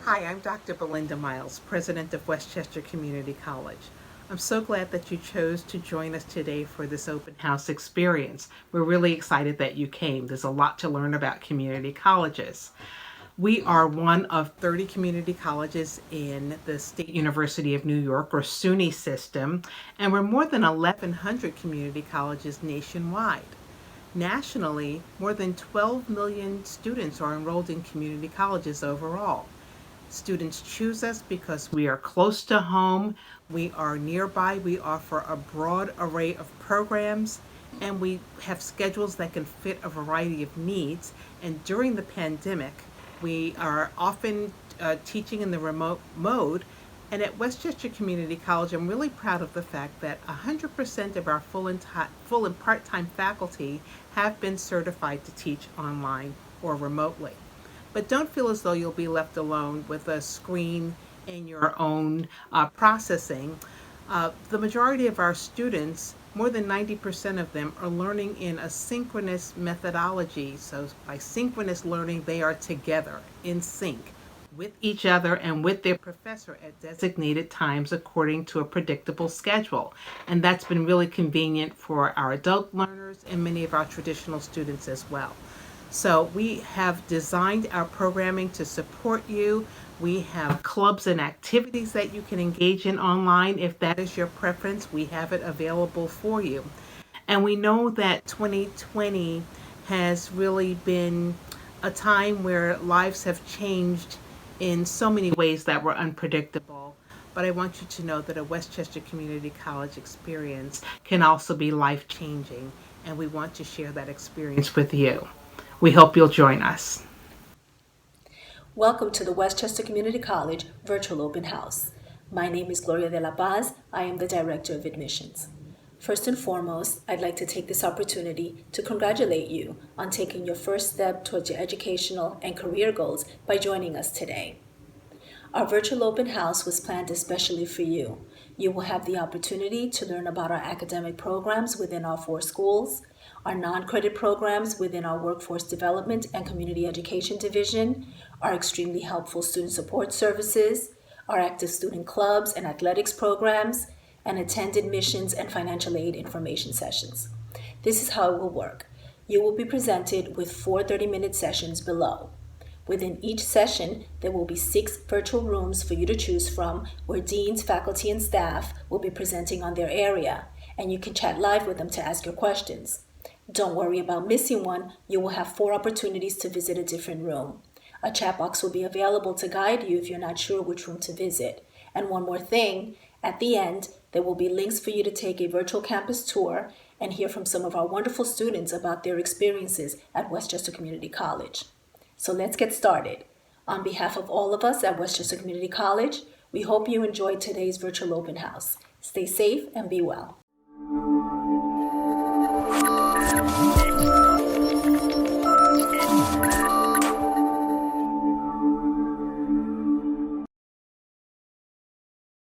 Hi, I'm Dr. Belinda Miles, President of Westchester Community College. I'm so glad that you chose to join us today for this open house experience. We're really excited that you came. There's a lot to learn about community colleges. We are one of 30 community colleges in the State University of New York, or SUNY system, and we're more than 1,100 community colleges nationwide. Nationally, more than 12 million students are enrolled in community colleges overall. Students choose us because we are close to home, we are nearby, we offer a broad array of programs, and we have schedules that can fit a variety of needs. And during the pandemic, we are often teaching in the remote mode. And at Westchester Community College, I'm really proud of the fact that 100% of our full and part-time faculty have been certified to teach online or remotely. But don't feel as though you'll be left alone with a screen in your own processing. The majority of our students, more than 90% of them, are learning in a synchronous methodology. So by synchronous learning, they are together in sync with each other and with their professor at designated times according to a predictable schedule. And that's been really convenient for our adult learners and many of our traditional students as well. So we have designed our programming to support you. We have clubs and activities that you can engage in online. If that is your preference, we have it available for you. And we know that 2020 has really been a time where lives have changed in so many ways that were unpredictable. But I want you to know that a Westchester Community College experience can also be life changing, and we want to share that experience with you. We hope you'll join us. Welcome to the Westchester Community College Virtual Open House. My name is Gloria de la Paz. I am the Director of Admissions. First and foremost, I'd like to take this opportunity to congratulate you on taking your first step towards your educational and career goals by joining us today. Our virtual open house was planned especially for you. You will have the opportunity to learn about our academic programs within our 4 schools, our non-credit programs within our Workforce Development and Community Education Division, our extremely helpful student support services, our active student clubs and athletics programs, and attend admissions and financial aid information sessions. This is how it will work. You will be presented with 4 30-minute sessions below. Within each session, there will be 6 virtual rooms for you to choose from where deans, faculty, and staff will be presenting on their area, and you can chat live with them to ask your questions. Don't worry about missing one. You will have 4 opportunities to visit a different room. A chat box will be available to guide you if you're not sure which room to visit. And one more thing, at the end, there will be links for you to take a virtual campus tour and hear from some of our wonderful students about their experiences at Westchester Community College. So let's get started. On behalf of all of us at Westchester Community College, we hope you enjoyed today's virtual open house. Stay safe and be well.